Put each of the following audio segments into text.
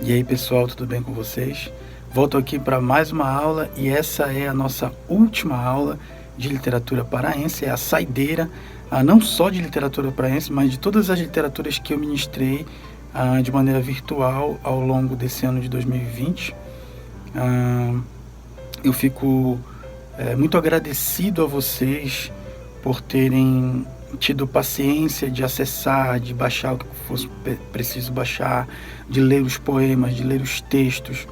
E aí pessoal, tudo bem com vocês? Volto aqui para mais uma aula e essa é a nossa última aula de literatura paraense, é a saideira, não só de literatura paraense, mas de todas as literaturas que eu ministrei de maneira virtual ao longo desse ano de 2020. Eu fico muito agradecido a vocês por terem tido paciência de acessar, de baixar o que fosse preciso baixar, de ler os poemas, de ler os textos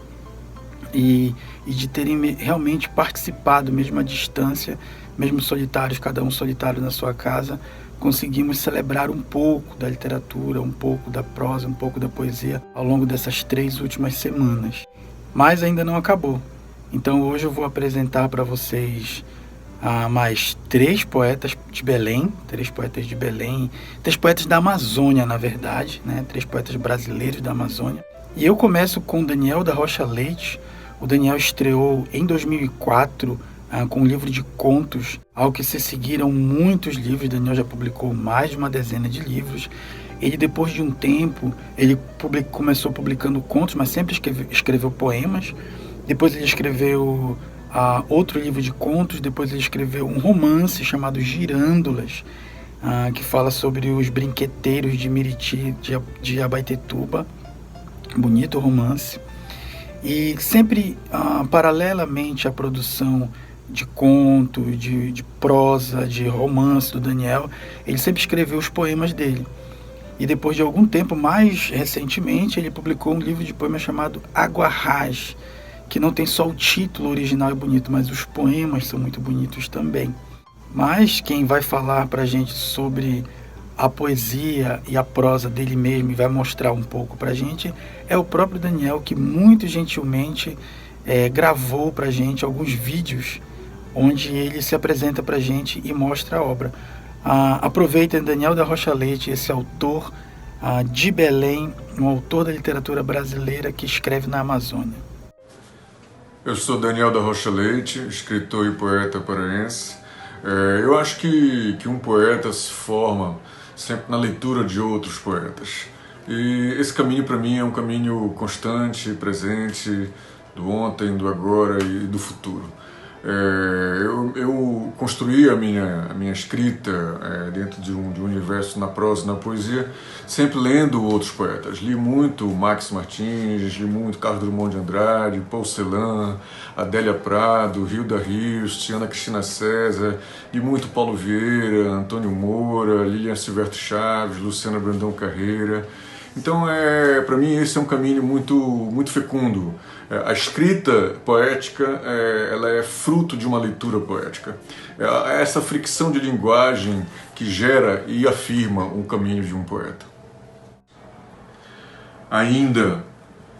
e de terem realmente participado, mesmo à distância, mesmo solitários, cada um solitário na sua casa, conseguimos celebrar um pouco da literatura, um pouco da prosa, um pouco da poesia ao longo dessas 3 últimas semanas. Mas ainda não acabou. Então hoje eu vou apresentar para vocês mais 3 poetas de Belém, 3 poetas da Amazônia, na verdade, né? 3 poetas brasileiros da Amazônia. E eu começo com Daniel da Rocha Leite. O Daniel estreou em 2004 com um livro de contos, ao que se seguiram muitos livros. Daniel já publicou mais de uma dezena de livros. Ele, depois de um tempo, ele começou publicando contos, mas sempre escreveu poemas. Depois ele escreveu outro livro de contos, depois ele escreveu um romance chamado Girândolas, que fala sobre os brinqueteiros de Miriti, de Abaetetuba, bonito romance. E sempre, paralelamente à produção de conto, de prosa, de romance do Daniel, ele sempre escreveu os poemas dele. E depois de algum tempo, mais recentemente, ele publicou um livro de poemas chamado Água Rás, que não tem só o título original bonito, mas os poemas são muito bonitos também. Mas quem vai falar para a gente sobre a poesia e a prosa dele mesmo e vai mostrar um pouco para a gente é o próprio Daniel, que muito gentilmente gravou para a gente alguns vídeos onde ele se apresenta para a gente e mostra a obra. Aproveita Daniel da Rocha Leite, esse autor de Belém, um autor da literatura brasileira que escreve na Amazônia. Eu sou Daniel da Rocha Leite, escritor e poeta paraense. Eu acho que um poeta se forma sempre na leitura de outros poetas. E esse caminho para mim é um caminho constante, presente, do ontem, do agora e do futuro. Eu construí a minha escrita dentro de um universo na prosa e na poesia, sempre lendo outros poetas. Li muito Max Martins, li muito Carlos Drummond de Andrade, Paul Celan, Adélia Prado, Hilda Hilst, Ana Cristina César, li muito Paulo Vieira, Antônio Moura, Lilian Silvestre Chaves, Luciana Brandão Carreira. Então, para mim, esse é um caminho muito fecundo. A escrita poética, ela é fruto de uma leitura poética. É essa fricção de linguagem que gera e afirma um caminho de um poeta. Ainda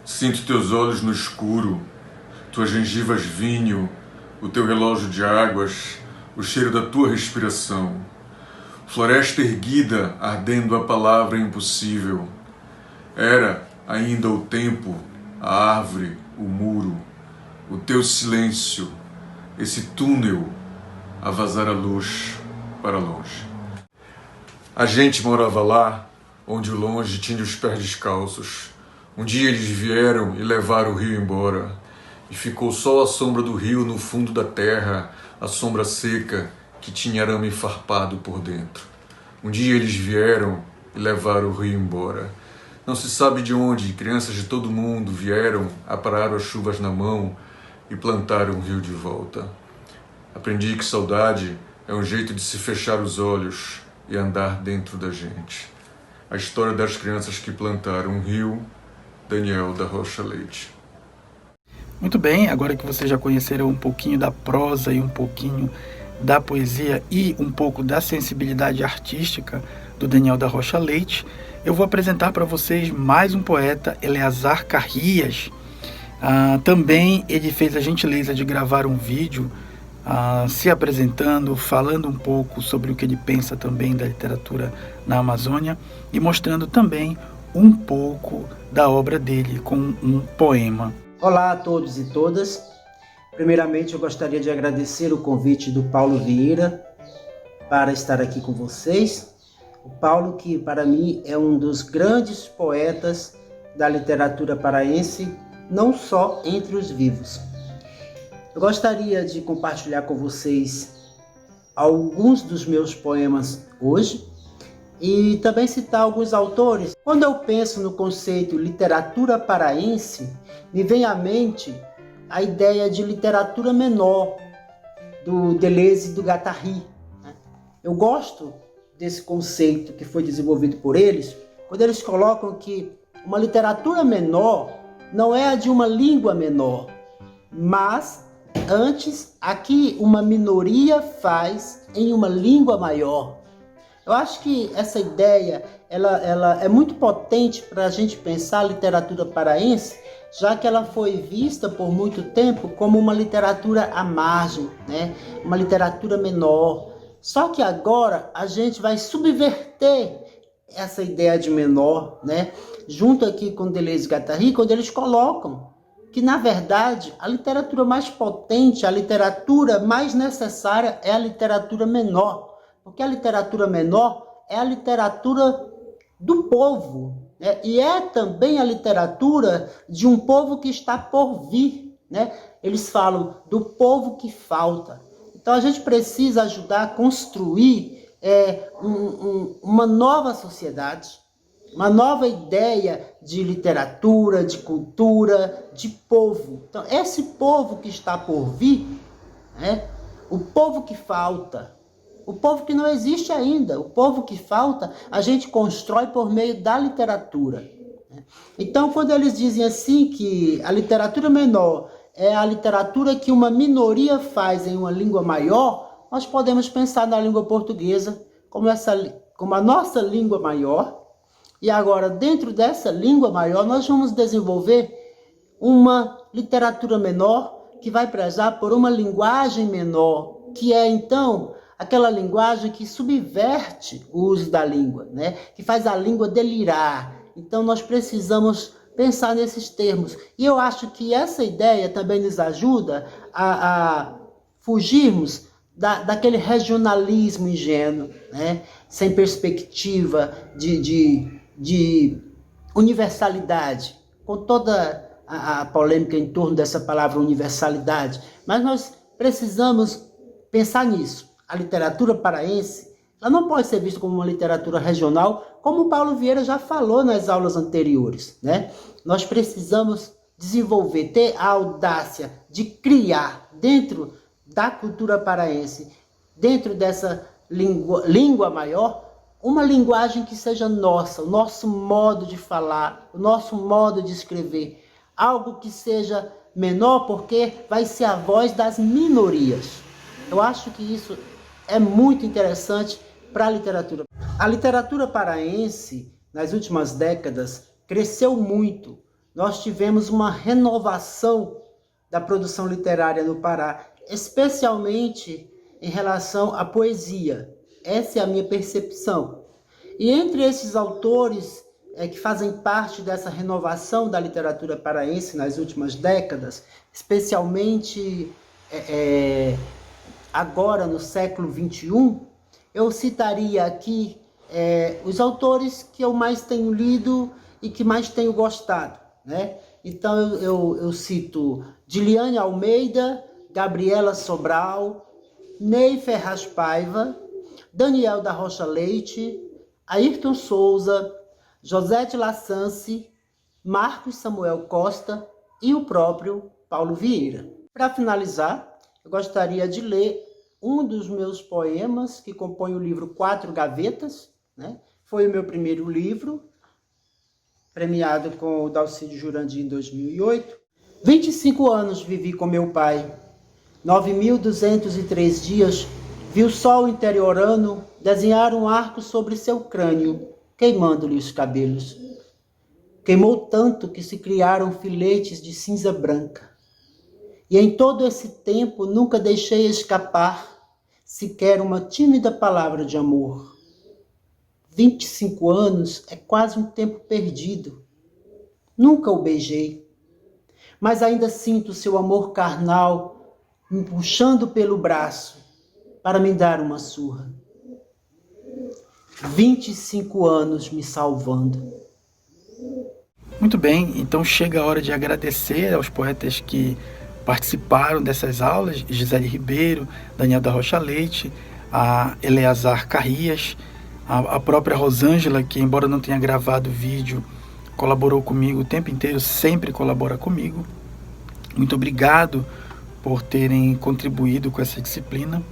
sinto teus olhos no escuro, tuas gengivas vinho, o teu relógio de águas, o cheiro da tua respiração. Floresta erguida, ardendo a palavra impossível. Era ainda o tempo, a árvore, o muro, o teu silêncio, esse túnel a vazar a luz para longe. A gente morava lá, onde o longe tinha os pés descalços. Um dia eles vieram e levaram o rio embora, e ficou só a sombra do rio no fundo da terra, a sombra seca que tinha arame farpado por dentro. Um dia eles vieram e levaram o rio embora. Não se sabe de onde, crianças de todo mundo vieram, apararam as chuvas na mão e plantaram o rio de volta. Aprendi que saudade é um jeito de se fechar os olhos e andar dentro da gente. A história das crianças que plantaram um rio, Daniel da Rocha Leite. Muito bem, agora que vocês já conheceram um pouquinho da prosa e um pouquinho da poesia e um pouco da sensibilidade artística do Daniel da Rocha Leite, eu vou apresentar para vocês mais um poeta, Eleazar Carrias. Também ele fez a gentileza de gravar um vídeo se apresentando, falando um pouco sobre o que ele pensa também da literatura na Amazônia e mostrando também um pouco da obra dele com um poema. Olá a todos e todas. Primeiramente, eu gostaria de agradecer o convite do Paulo Vieira para estar aqui com vocês. O Paulo, que para mim é um dos grandes poetas da literatura paraense, não só entre os vivos. Eu gostaria de compartilhar com vocês alguns dos meus poemas hoje e também citar alguns autores. Quando eu penso no conceito literatura paraense, me vem à mente a ideia de literatura menor, do Deleuze e do Guattari. Eu gosto desse conceito que foi desenvolvido por eles, quando eles colocam que uma literatura menor não é a de uma língua menor, mas antes a que uma minoria faz em uma língua maior. Eu acho que essa ideia ela é muito potente para a gente pensar a literatura paraense, já que ela foi vista por muito tempo como uma literatura à margem, né? Uma literatura menor. Só que agora a gente vai subverter essa ideia de menor, né? Junto aqui com Deleuze e Guattari, quando eles colocam que, na verdade, a literatura mais potente, a literatura mais necessária é a literatura menor. Porque a literatura menor é a literatura do povo, né? E é também a literatura de um povo que está por vir, né? Eles falam do povo que falta. Então a gente precisa ajudar a construir uma nova sociedade, uma nova ideia de literatura, de cultura, de povo. Então esse povo que está por vir, né? O povo que falta, o povo que não existe ainda, o povo que falta, a gente constrói por meio da literatura. Então, quando eles dizem assim que a literatura menor é a literatura que uma minoria faz em uma língua maior, nós podemos pensar na língua portuguesa como a nossa língua maior. E agora, dentro dessa língua maior, nós vamos desenvolver uma literatura menor que vai prezar por uma linguagem menor, que é, então, aquela linguagem que subverte o uso da língua, né? Que faz a língua delirar. Então nós precisamos pensar nesses termos. E eu acho que essa ideia também nos ajuda a fugirmos daquele regionalismo ingênuo, né? Sem perspectiva de universalidade, com toda a polêmica em torno dessa palavra universalidade. Mas nós precisamos pensar nisso. A literatura paraense, ela não pode ser vista como uma literatura regional, como o Paulo Vieira já falou nas aulas anteriores, né? Nós precisamos desenvolver, ter a audácia de criar dentro da cultura paraense, dentro dessa língua maior, uma linguagem que seja nossa, o nosso modo de falar, o nosso modo de escrever, algo que seja menor, porque vai ser a voz das minorias. Eu acho que isso é muito interessante para a literatura. A literatura paraense, nas últimas décadas, cresceu muito. Nós tivemos uma renovação da produção literária no Pará, especialmente em relação à poesia. Essa é a minha percepção. E entre esses autores que fazem parte dessa renovação da literatura paraense nas últimas décadas, especialmente agora no século XXI, eu citaria aqui os autores que eu mais tenho lido e que mais tenho gostado, né? Então eu cito Diliane Almeida, Gabriela Sobral, Ney Ferraz Paiva, Daniel da Rocha Leite, Ayrton Souza, Josete Lassance, Marcos Samuel Costa e o próprio Paulo Vieira. Para finalizar, eu gostaria de ler um dos meus poemas que compõe o livro Quatro Gavetas, né? Foi o meu primeiro livro, premiado com o Dalcídio Jurandir em 2008. 25 anos vivi com meu pai. 9.203 dias vi o sol interiorano desenhar um arco sobre seu crânio, queimando-lhe os cabelos. Queimou tanto que se criaram filetes de cinza branca. E em todo esse tempo nunca deixei escapar sequer uma tímida palavra de amor. 25 anos é quase um tempo perdido. Nunca o beijei, mas ainda sinto seu amor carnal me puxando pelo braço para me dar uma surra. 25 anos me salvando. Muito bem, então chega a hora de agradecer aos poetas que participaram dessas aulas: Gisele Ribeiro, Daniel da Rocha Leite, a Eleazar Carrias, a própria Rosângela, que embora não tenha gravado vídeo, colaborou comigo o tempo inteiro, sempre colabora comigo. Muito obrigado por terem contribuído com essa disciplina.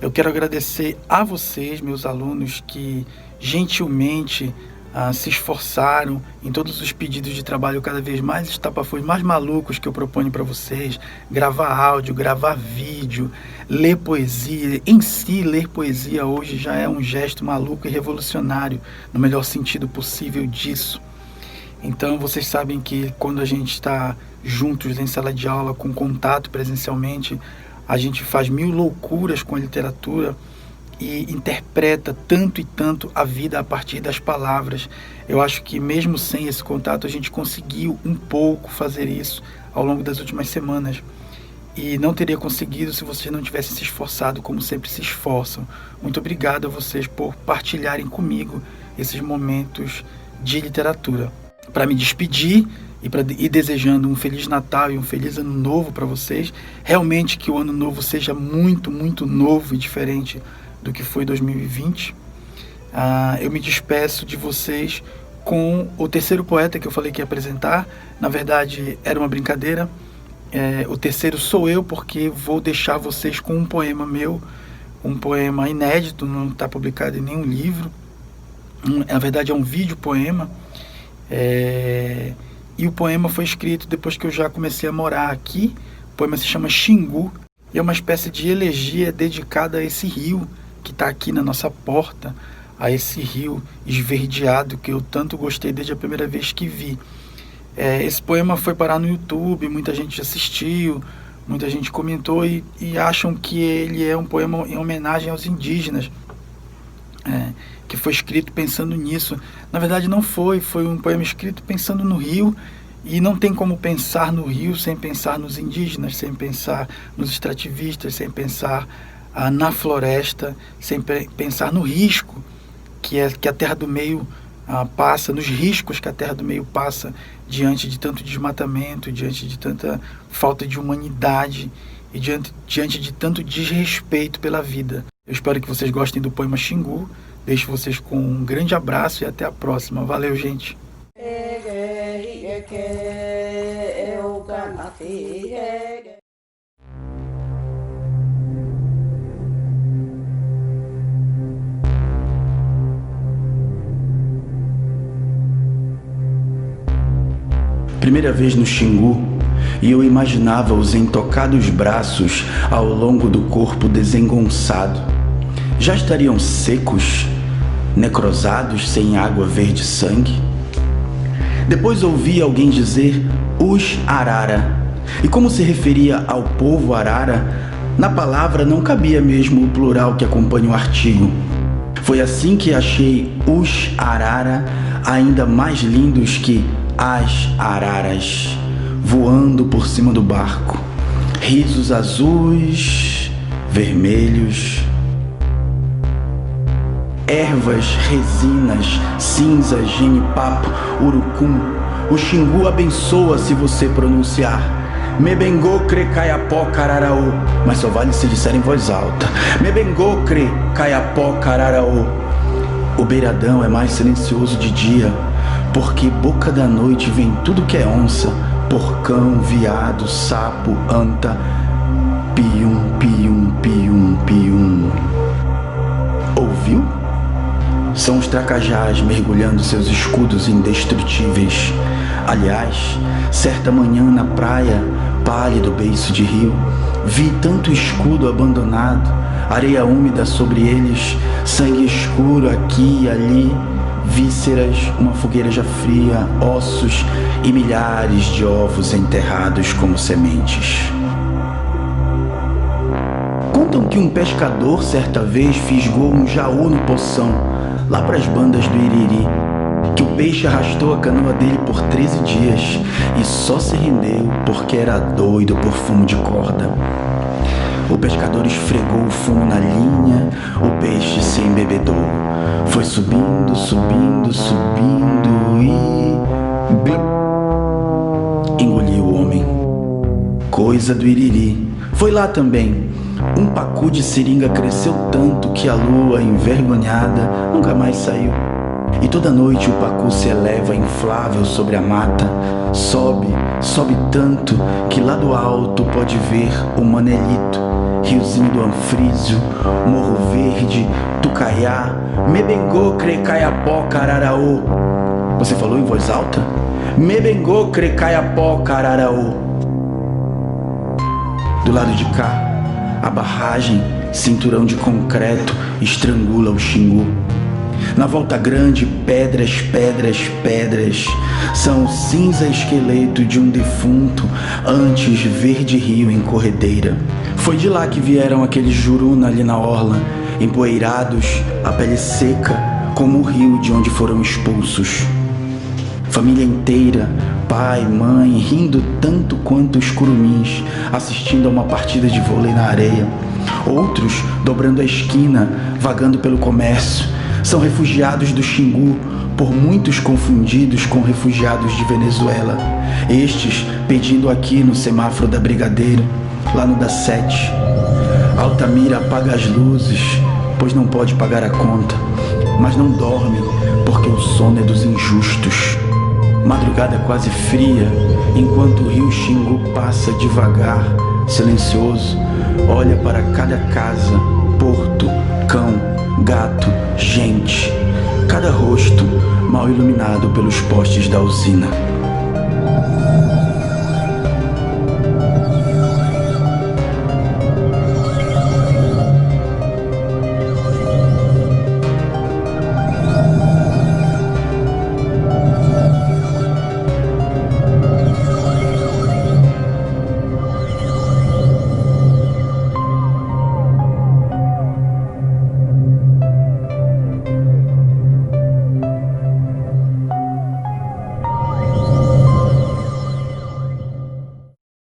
Eu quero agradecer a vocês, meus alunos, que gentilmente se esforçaram em todos os pedidos de trabalho cada vez mais estapafúrdios, mais malucos que eu proponho para vocês: gravar áudio, gravar vídeo, ler poesia. Em si, ler poesia hoje já é um gesto maluco e revolucionário, no melhor sentido possível disso. Então, vocês sabem que quando a gente está juntos em sala de aula, com contato presencialmente, a gente faz mil loucuras com a literatura e interpreta tanto e tanto a vida a partir das palavras. Eu acho que mesmo sem esse contato, a gente conseguiu um pouco fazer isso ao longo das últimas semanas. E não teria conseguido se vocês não tivessem se esforçado como sempre se esforçam. Muito obrigado a vocês por partilharem comigo esses momentos de literatura. Para me despedir e desejando um Feliz Natal e um Feliz Ano Novo para vocês, realmente que o Ano Novo seja muito, muito novo e diferente do que foi 2020. Eu me despeço de vocês com o terceiro poeta que eu falei que ia apresentar. Na verdade, era uma brincadeira. O terceiro sou eu, porque vou deixar vocês com um poema meu, um poema inédito, não está publicado em nenhum livro. Na verdade, é um vídeo poema. E o poema foi escrito depois que eu já comecei a morar aqui. O poema se chama Xingu e é uma espécie de elegia dedicada a esse rio que está aqui na nossa porta, a esse rio esverdeado que eu tanto gostei desde a primeira vez que vi. Esse poema foi parar no YouTube, muita gente assistiu, muita gente comentou e acham que ele é um poema em homenagem aos indígenas, que foi escrito pensando nisso. Na verdade não foi um poema escrito pensando no rio, e não tem como pensar no rio sem pensar nos indígenas, sem pensar nos extrativistas, sem pensar na floresta, sem pensar no risco que a Terra do Meio passa, nos riscos que a Terra do Meio passa diante de tanto desmatamento, diante de tanta falta de humanidade e diante de tanto desrespeito pela vida. Eu espero que vocês gostem do poema Xingu. Deixo vocês com um grande abraço e até a próxima. Valeu, gente! Primeira vez no Xingu, e eu imaginava os intocados braços ao longo do corpo desengonçado. Já estariam secos, necrosados, sem água verde sangue? Depois ouvi alguém dizer os arara, e como se referia ao povo arara, na palavra não cabia mesmo o plural que acompanha o artigo. Foi assim que achei os arara ainda mais lindos que as araras, voando por cima do barco, risos azuis, vermelhos, ervas, resinas, cinzas, genipapo, urucum. O Xingu abençoa se você pronunciar Mebengocre Caiapó Cararaô, mas só vale se disser em voz alta. Mebengocre Caiapó Cararaô. O beiradão é mais silencioso de dia, porque boca da noite vem tudo que é onça, porcão, viado, sapo, anta, pium, pium, pium, pium. Ouviu? São os tracajás mergulhando seus escudos indestrutíveis. Aliás, certa manhã na praia, pálido beiço de rio, vi tanto escudo abandonado, areia úmida sobre eles, sangue escuro aqui e ali, vísceras, uma fogueira já fria, ossos e milhares de ovos enterrados como sementes. Contam que um pescador certa vez fisgou um jaú no poção, lá para as bandas do Iriri, que o peixe arrastou a canoa dele por 13 dias e só se rendeu porque era doido por fumo de corda. O pescador esfregou o fumo na linha, o peixe se embebedou. Foi subindo, subindo, subindo e... coisa do Iriri. Foi lá também. Um pacu de seringa cresceu tanto que a lua, envergonhada, nunca mais saiu. E toda noite o pacu se eleva inflável sobre a mata. Sobe, sobe tanto que lá do alto pode ver o Manelito, Riozinho do Anfrísio, Morro Verde, Tucaiá, Mebengô, Crecaiapó, Cararaú. Você falou em voz alta? Mebengô, Crecaiapó, Cararaú. Do lado de cá, a barragem, cinturão de concreto, estrangula o Xingu. Na volta grande, pedras, pedras, pedras. São o cinza esqueleto de um defunto, antes verde rio em corredeira. Foi de lá que vieram aqueles juruna ali na orla, empoeirados, a pele seca, como o rio de onde foram expulsos. Família inteira, pai, mãe, rindo tanto quanto os curumins, assistindo a uma partida de vôlei na areia. Outros dobrando a esquina, vagando pelo comércio. São refugiados do Xingu, por muitos confundidos com refugiados de Venezuela. Estes pedindo aqui no semáforo da Brigadeiro, lá no da 7. Altamira apaga as luzes, pois não pode pagar a conta, mas não dorme, porque o sono é dos injustos. Madrugada quase fria, enquanto o rio Xingu passa devagar, silencioso, olha para cada casa, porto, cão, gato, gente, cada rosto mal iluminado pelos postes da usina.